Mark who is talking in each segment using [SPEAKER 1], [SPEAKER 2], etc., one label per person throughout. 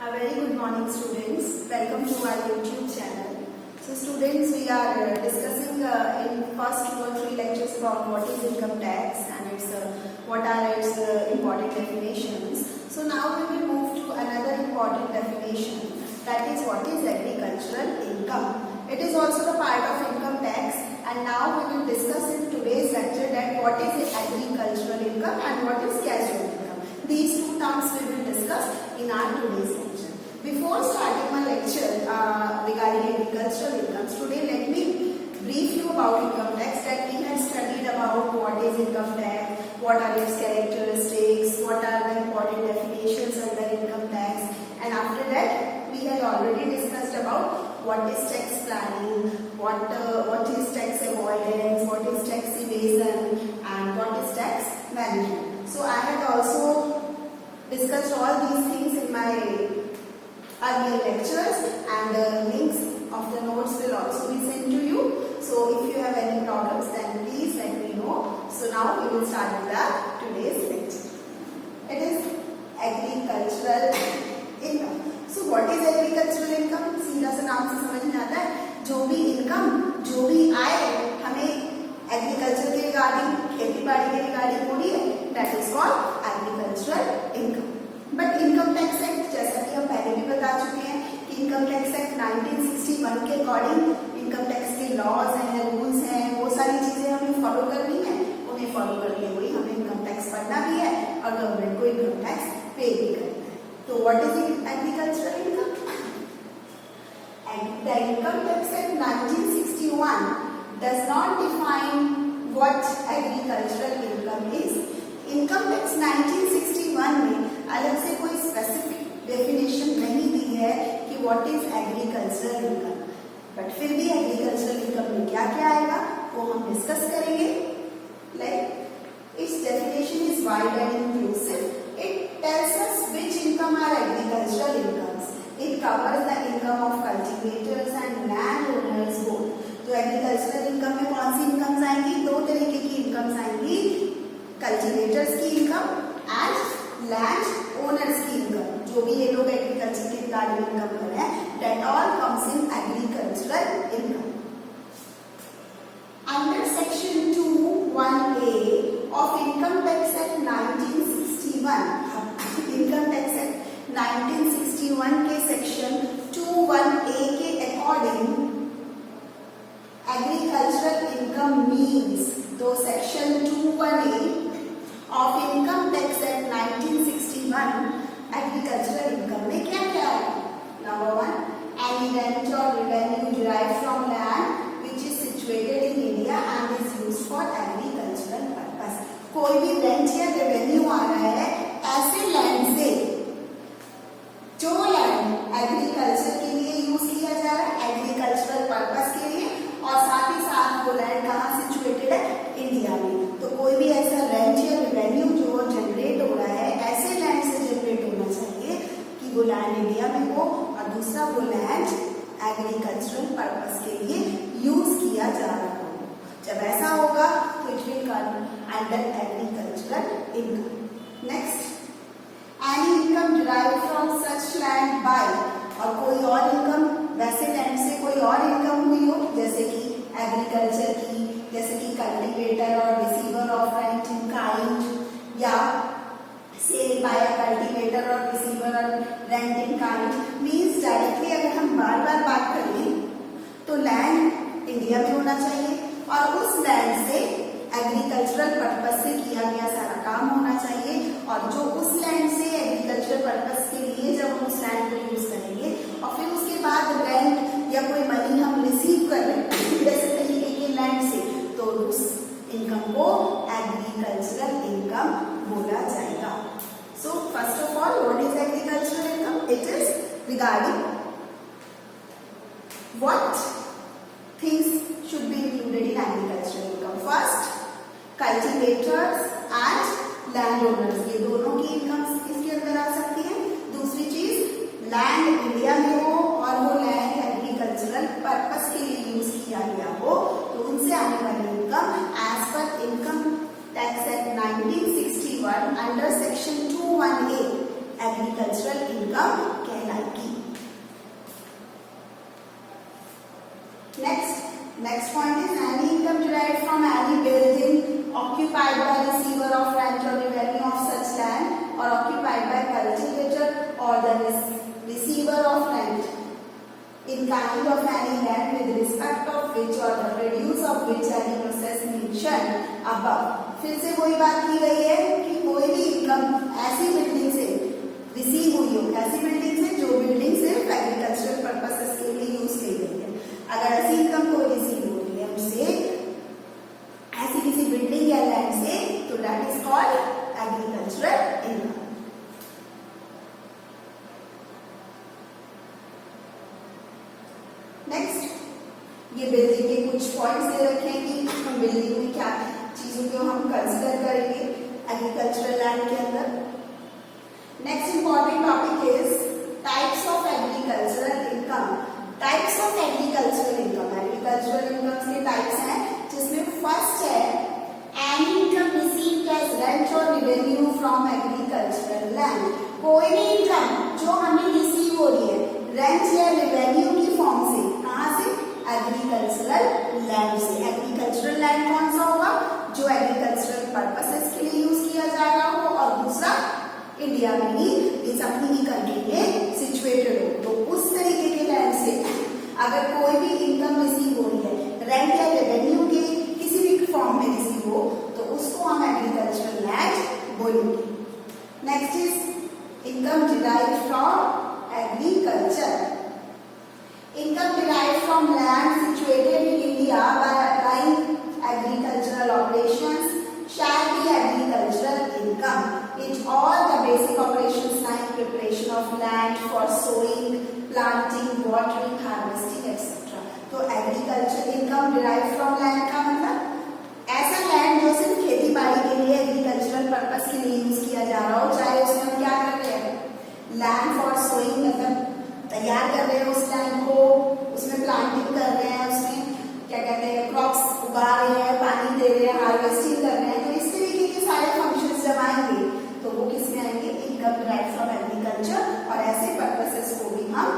[SPEAKER 1] A very good morning, students. Welcome to our YouTube channel. So students, we are discussing in first 2 or 3 lectures about what is income tax and what are its important definitions. So now we will move to another important definition, that is what is agricultural income. It is also the part of income tax, and now we will discuss in today's lecture that what is agricultural income and what is casual income. These two terms we will discuss in our today's lecture. Before starting my lecture regarding agricultural income, today let me brief you about income tax. That we have studied about what is income tax, what are its characteristics, what are the important definitions under income tax, and after that we had already discussed about what is tax planning, what is tax avoidance, what is tax evasion, and what is tax management. So I had also discussed all these things in my earlier lectures, and links of the notes will also be sent to you. So if you have any problems, then please let me know. So now we will start with today's lecture. It is agricultural income. So what is agricultural income? सीधा सा नाम से समझ में आता है, जो भी इनकम, जो भी आय हमें एग्रीकल्चर के रिगार्डिंग, खेती बाड़ी के रिगार्डिंग हो रही है, that is called agricultural income. But income tax act, जैसा कि हम पहले भी बता चुके हैं कि इनकम टैक्स एक्ट 1961 के अकॉर्डिंग इनकम टैक्स के लॉज हैं, रूल्स हैं, वो सारी चीजें हमें फॉलो करनी है. उन्हें फॉलो करते हुए हमें इनकम टैक्स भरना भी है और गवर्नमेंट को इनकम टैक्स पे भी करना है. तो what is agricultural income? The Income Tax Act 1961 does not define what agricultural income is. Income Tax 1961 में अलग से कोई स्पेसिफिक डेफिनेशन नहीं दी है कि what is agricultural income. But फिर भी एग्रीकल्चरल इनकम में क्या क्या आएगा वो हम डिस्कस करेंगे. Like its definition is wide and inclusive. It tells us which income are agricultural incomes. It covers the income of cultivators and landowners both. तो एग्रीकल्चरल इनकम में कौन सी इनकम्स आएंगी? दो तरीके की इनकम्स आएंगी, कल्टीवेटर्स की इनकम एंड लैंड ओनर्स की इनकम. जो भी ये लोग एग्रीकल्चर के रिगार्डिंग इनकम कर रहे हैं, that all comes in agricultural income. Under section 2(1)(a) of Income Tax Act 1961, income tax act 1961 के सेक्शन 2(1)(a) के अकॉर्डिंग एग्रीकल्चरल इनकम मीन्स, तो section 2(1)(a) of income tax act 1961 agricultural income में क्या क्या है? नंबर 1, एनी रेंट और revenue derived from land which is situated in India and is used for agricultural purpose. कोई भी rent या revenue आ रहा है ऐसे लैंड से जो लैंड एग्रीकल्चर के लिए यूज किया जा रहा है, एग्रीकल्चरल पर्पस के लिए, और साथ ही साथ वो लैंड कहाँ सिचुएटेड है? इंडिया में. तो कोई भी ऐसा रेंट या रेवेन्यू जो जनरेट हो रहा है ऐसे लैंड से जनरेट होना चाहिए कि वो लैंड इंडिया में हो और दूसरा वो लैंड एग्रीकल्चरल पर्पस के लिए यूज किया जा रहा हो. जब ऐसा होगा तो it will come under agricultural income. Next, any income derived from such land by, और कोई और इनकम वैसे लैंड से कोई और इनकम हुई हो, जैसे कि एग्रीकल्चर की, जैसे कि कल्टीवेटर और receiver of rent in kind, या सेल बाय कल्टीवेटर और रिसीवर और rent in kind. Means directly अगर हम बार बार बात करें तो लैंड इंडिया में होना चाहिए और उस लैंड से एग्रीकल्चरल पर्पस से किया गया सारा काम होना चाहिए, और जो उस लैंड से एग्रीकल्चरल पर्पस के लिए जब हम उस लैंड को यूज करेंगे और फिर उसके बाद रेंट या कोई मनी हम रिसीव कर रहे हैं जैसे तरीके के लैंड से, तो उस इनकम को एग्रीकल्चरल इनकम बोला जाएगा. So first of all, what is agricultural income? It is regarding what things should be included in agricultural income. First, cultivators and landowners, ये दोनों की इनकम इसके अंदर आ सकती है. दूसरी चीज, लैंड इंडिया में हो और वो लैंड एग्रीकल्चरल पर्पस के लिए यूज किया गया हो, तो उनसे आने वाली इनकम एज पर income tax act 1961 under section 2(1)(a agricultural income कहलाएगी। Next point is any income derived from any building occupied by receiver of rent or revenue of such land or occupied by cultivator or the receiver of rent in kind of any land with respect of which or the produce of which any process mentioned above। फिर से वही बात की गई है कि कोई भी इनकम ऐसी बिल्डिंग से रिसीव हुई हो, ऐसी बिल्डिंग से जो बिल्डिंग सिर्फ एग्रीकल्चरल पर्पसेस के लिए यूज की गई है, अगर ऐसी इनकम कोई रिसीव हो रही है उससे, ऐसी किसी बिल्डिंग या लैंड से, तो that is called agricultural income. Next, ये बिल्डिंग के कुछ पॉइंट्स दे रखे हैं कि हम बिल्डिंग में क्या चीजों को हम कंसिडर करेंगे एग्रीकल्चरल लैंड के अंदर। Next important topic is types of agricultural income. Types of agricultural income, agricultural income के टाइप्स हैं, जिसमें फर्स्ट है any income received as rent और रेवेन्यू फ्रॉम एग्रीकल्चरल लैंड। कोई भी इनकम जो हमें रिसीव हो रही है रेंट या रेवेन्यू की फॉर्म से, कहां से? एग्रीकल्चरल लैंड से। एग्रीकल्चरल लैंड कौन सा होगा? जो एग्रीकल्चरल पर्पसेस के लिए यूज किया जा रहा हो, और दूसरा इंडिया में ही इस अपनी ही कंट्री में सिचुएटेड हो। तो उस तरीके के लैंड से अगर कोई भी इनकम रिसीव हो रही है रेंट या रेवेन्यू के किसी भी फॉर्म में रिसीव हो, तो उसको हम एग्रीकल्चरल लैंड बोलेंगे। Next is income derived from agriculture. Income derived from land situated in India by agricultural operations shall be agricultural income. It all the basic operations like preparation of land for sowing, planting, watering, harvesting, etc. तो agricultural income derived from land का मतलब ऐसा land जो सिर्फ खेती बाड़ी के लिए एग्रीकल्चरल पर्पस के लिए यूज किया जा रहा हो, चाहे उसमें हम क्या कर रहे हैं, लैंड फॉर सोइंग मतलब तैयार कर रहे हैं उस लैंड को, उसमें प्लांटिंग कर रहे हैं, उसमें क्या कहते हैं क्रॉप्स उगा रहे हैं, पानी दे रहे हैं, हार्वेस्टिंग कर रहे हैं, तो इस तरीके के सारे फंक्शंस जब आएंगे तो वो किसमें आएंगे? Income derived from agriculture. और ऐसे पर्पसेस को भी हम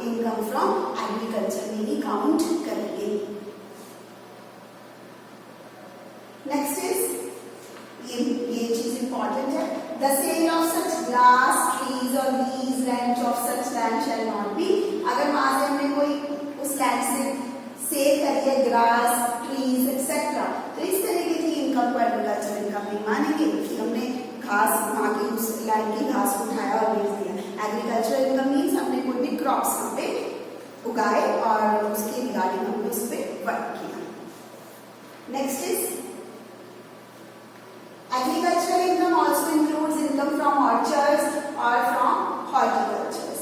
[SPEAKER 1] इनकम फ्रॉम एग्रीकल्चर में ही काउंट करेंगे। नेक्स्ट इज ये चीज इंपॉर्टेंट है, the sale of such grass trees और lease rent of such land shall not be. अगर वहां से हमने कोई उस लैंड से सेल करी है ग्रास ट्रीज एक्सेट्रा, तो इस तरीके की इनकम को एग्रीकल्चर इनकम नहीं मानेंगे कि हमने घास वहां की उस लैंड की घास उठाया और बेच दिया। एग्रीकल्चर इनकम मीन्स हमने कोई भी क्रॉप्स वहां पे उगाए और उसके रिगार्डिंग हमने उस पर वर्क किया। Next is agricultural income also includes income from orchards or from horticulture.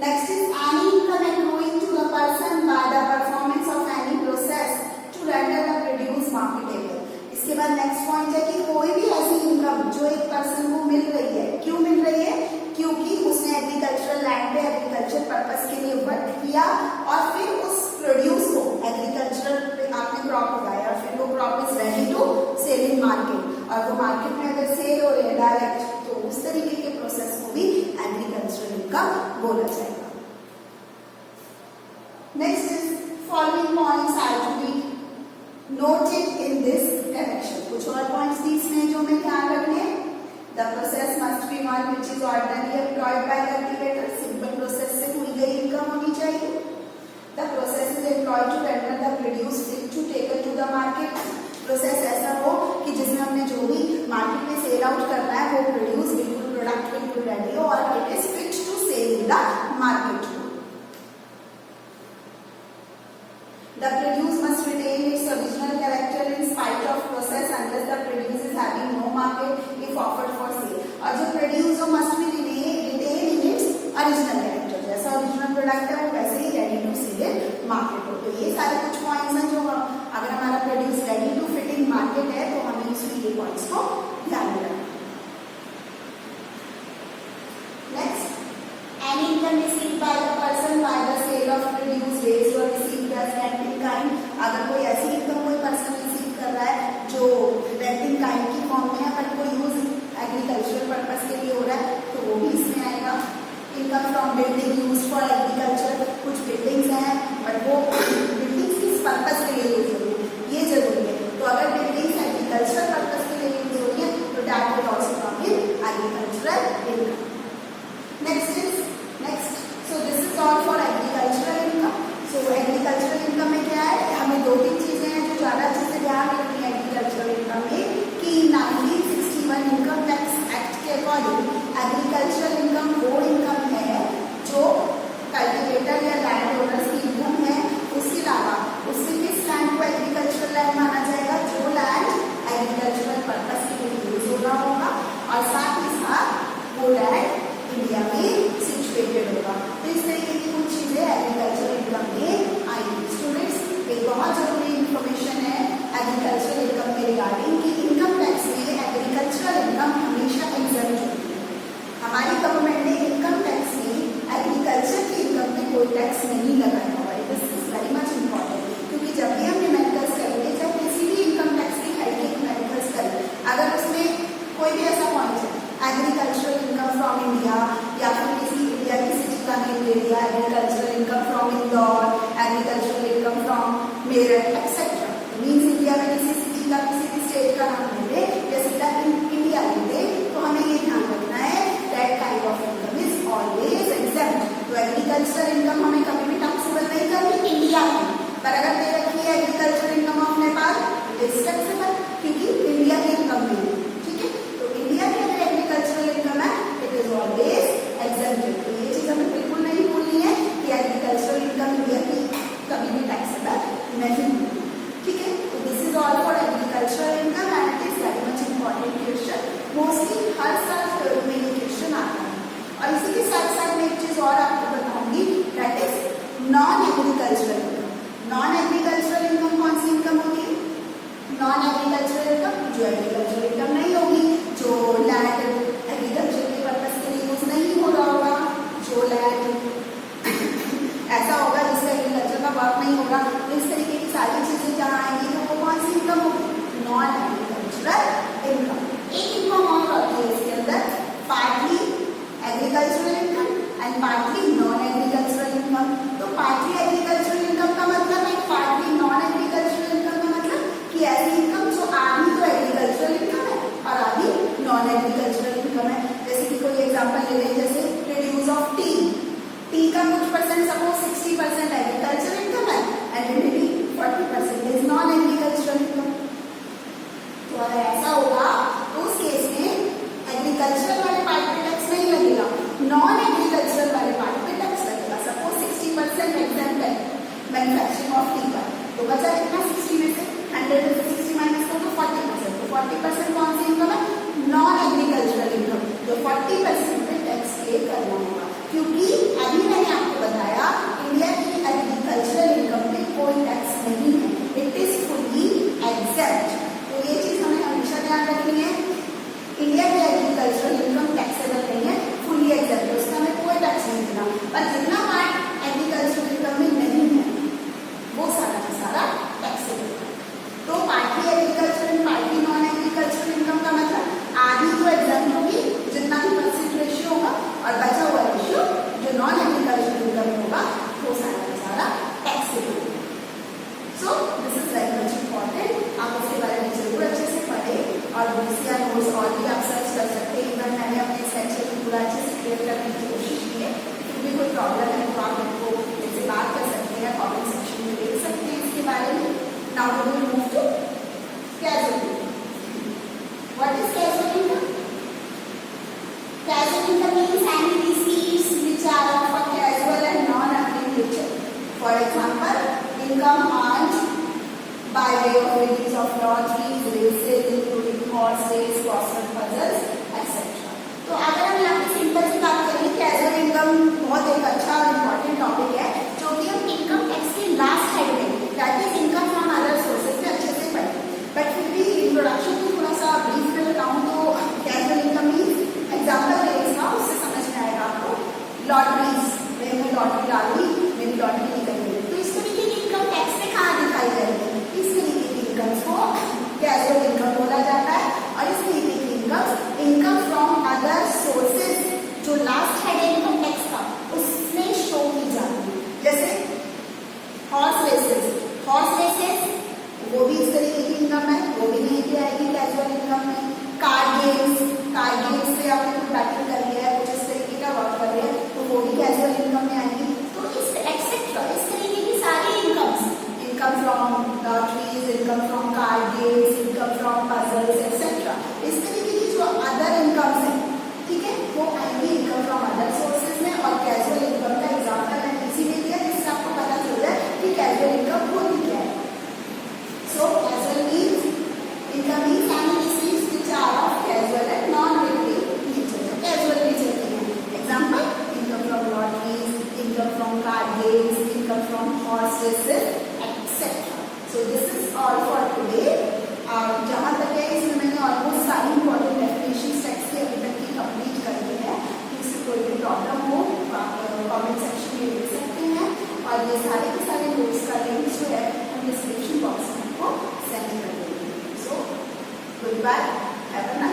[SPEAKER 1] Next is any income accruing to the person by the performance of any process to render the produce marketable. इसके बाद next point है कि कोई भी ऐसी income जो एक person को मिल रही है, क्यों मिल रही है? क्योंकि उसने एग्रीकल्चरल लैंड पे एग्रीकल्चर पर्पस के लिए वर्क किया और फिर उस प्रोड्यूस को एग्रीकल्चरल पे आपने क्रॉप उगाया और फिर वो crop is ready to sell in market, और वो मार्केट में अगर सेल हो रही है डायरेक्ट, तो उस तरीके के प्रोसेस को भी एग्रीकल्चरल इनकम बोला जाएगा। Next is following points are to be noted in this connection. कुछ और पॉइंट्स भी इसमें जो हमें ध्यान रखने हैं। The process must be one which is ordinary employed by cultivator. Simple process से हुई गई इनकम होनी चाहिए। The process is employed to render the produce fit to taken to the market. Process ऐसा हो कि जिसमें हमने जो भी मार्केट में सेल आउट करना है वो प्रोड्यूस बिल्कुल प्रोडक्ट बिल्कुल रेडी हो और it is fit to sell in the market. The produce must retain its original character in spite of process unless the produce is having no market if offered for sale. और जो produce हो must be retain in its original character, जैसा original product है वो वैसे ही ready to sell market हो। तो ये सारे कुछ points हैं जो अगर हमारा produce ready to fit in market है तो हमें इसमें ये points को ध्यान में रखना। Next, any income received by the person by the sale of produce raised or received as rent in kind। अगर कोई ऐसी इनकम कोई पर्सन रिसीव कर रहा है जो रेंट इन काइंड की फॉर्म में है बट वो यूज एग्रीकल्चरल पर्पस के लिए हो रहा है तो वो भी इसमें आएगा। अगर उसमें कोई भी ऐसा पॉइंट है, एग्रीकल्चरल इनकम फ्रॉम इंडिया, या फिर किसी इंडिया की सिटी का नेम ले लिया, agricultural income from Indore, agricultural income from Meerut etcetera, means India में किसी सिटी का, किसी भी स्टेट का नाम ले ले या सीधा इंडिया ले ले, तो हमें ये ध्यान रखना है that kind of income is always exempt. तो एग्रीकल्चरल इनकम हमें कभी भी टैक्सेबल नहीं करनी इंडिया में, पर अगर दे रखी है agricultural income of Nepal, it is taxable क्योंकि इंडिया की इनकम नहीं है, ठीक है। तो इंडिया की अगर एग्रीकल्चरल इनकम है, इट इज ऑलवेज एग्जेम्प्टेड। तो ये चीज हमें बिल्कुल नहीं भूलनी है कि एग्रीकल्चरल इनकम इंडिया की कभी भी टैक्सेबल नहीं होगी, ठीक है। तो this is all for agricultural income and it is very much important question, mostly हर साल में ये क्वेश्चन आता है। और इसी के साथ साथ मैं एक चीज और आपको बताऊंगी, that is non agricultural income. Non agricultural income कौन सी इनकम होगी? नॉन एग्रीकल्चरल इनकम जो एग्रीकल्चरल इनकम नहीं होगी, जो लैंड एग्रीकल्चर के पर्पज के लिए यूज नहीं हो रहा होगा, जो लैंड ऐसा होगा जिसका एग्रीकल्चर का वर्क नहीं होगा, इस तरीके की सारी चीजें जहाँ आएंगी तो वो कौन सी इनकम होगी? Non agricultural income. एक इनकम और होती है इसके अंदर, partly agricultural income and partly non agricultural income. तो पार्टली एग्रीकल्चरल इनकम का मतलब है, पार्टली नॉन एग्रीकल्चरल इनकम का मतलब कि ऐसी इनकम जो आधी तो एग्रीकल्चरल इनकम है और आधी नॉन एग्रीकल्चरल इनकम है। जैसे कि कोई एग्जांपल ले लें, जैसे प्रोड्यूस ऑफ टी, टी का कुछ परसेंट सपोज 60% एग्रीकल्चरल इनकम है and remaining 40% is non agricultural income. तो अगर ऐसा होगा तो उस केस में एग्रीकल्चरल वाले पार्ट पे टैक्स नहीं लगेगा, नॉन एग्रीकल्चरल वाले पार्ट पे टैक्स लगेगा। सपोज 60% एग्जेम्प्ट है मैन्युफैक्चरिंग ऑफ टी का, तो बचा कितना? 60 में से 100 में से 60 माइनस करो तो 40%। तो 40% कौन सी इनकम है? नॉन एग्रीकल्चरल इनकम, जो 40% पे टैक्स पे करना होगा, क्योंकि अभी मैंने आपको बताया इंडिया की एग्रीकल्चरल इनकम पे कोई टैक्स नहीं है, इट इज फुली एग्जेम्प्ट। तो ये चीज हमें हमेशा ध्यान रखनी है, इंडिया की एग्रीकल्चरल इनकम टैक्सेबल नहीं है, फुली एग्जेम्प्ट है, उसका हमें कोई टैक्स नहीं देना। पर जितना पार्ट एग्रीकल्चरल इनकम में नहीं है वो सारा का सारा टैक्सेबल है। तो partly agricultural and partly non agricultural income का मतलब आधी तो एग्जेम्प्ट होगी जितना भी परसेंट रेशियो होगा, और बचा हुआ रेशियो जो नॉन एग्रीकल्चरल इनकम होगा वो सारा का सारा टैक्सेबल होगा। So this is very much important, आप इसके बारे में जरूर अच्छे से पढ़ें और दूसरा नोट्स और भी आप सर्च कर सकते हैं। इवन मैंने अपने सेक्शन को पूरा अच्छे से क्लियर करने की कोशिश की है, फिर भी कोई प्रॉब्लम है तो आप इनको जैसे बात कर सकते हैं, कॉमेंट सेक्शन में देख सकते हैं इसके बारे में। Now we will move to casual income. What is casual income? Casual income means any receipts which are of a casual and non earning nature. For example, income earned by way of winnings of lotteries, races, including horse race, crossword puzzles, etc. तो अगर हम यहाँ पे simple सी बात करें, casual income बहुत एक अच्छा और इम्पोर्टेंट टॉपिक है जो कि हम इनकम टैक्स के लास्ट हेड में, that is income from other sources में अच्छे से पढ़ें। बट फिर भी इंट्रोडक्शन को थोड़ा सा ब्रीफ में बताऊँ तो कैजुअल इनकम मीन्स एग्जाम्पल ले इसका, उससे समझ में आएगा आपको। लॉटरीज, मैंने लॉटरी डाली, मेरी लॉटरी निकल गई, तो इस तरीके की इनकम टैक्स में कहाँ दिखाई जाएगी? इस तरीके की इनकम को कैजुअल इनकम बोला जाता है। और इस तरीके की इनकम फ्रॉम अदर सोर्सेज जो लास्ट हेड इनकम टैक्स का उसमें शो की जाती है। जैसे हॉर्स रेसेस वो भी इस तरीके की इनकम है, वो भी नहीं दी आएगी कैजुअल इनकम में। कार गेम्स से आपने कुछ बैटिंग कर लिया है, कुछ इस तरीके का वर्क कर लिया है, तो वो भी कैजुअल इनकम में आएगी। तो इस एक्सेट्रा इस तरीके की सारी incomes, income from lotteries, income from car games, income from puzzles etcetera, इस तरीके की जो अदर इनकम्स है, ठीक है, वो आएंगी इनकम फ्रॉम अदर सोर्सेज में। और कैजुअल इनकम का एग्जांपल मैंने इसीलिए दिया जिससे आपको पता चल जाए कि कैजुअल इनकम होती क्या है। So casual means income means any receipts which are of casual and non recurring nature, casual nature के हैं। Example, income from lotteries, income from car games, income from horse races etc. So this is all for today. जहाँ तक है इसमें मैंने almost सारी important definitions tax की अभी तक की कंप्लीट कर दी है। इससे कोई भी प्रॉब्लम हो तो आप कमेंट सेक्शन में लिख सकते हैं, और ये सारे के सारे नोट्स का लिंक जो है हम डिस्क्रिप्शन बॉक्स में आपको सेंड कर देंगे। So good Goodbye. Have a nice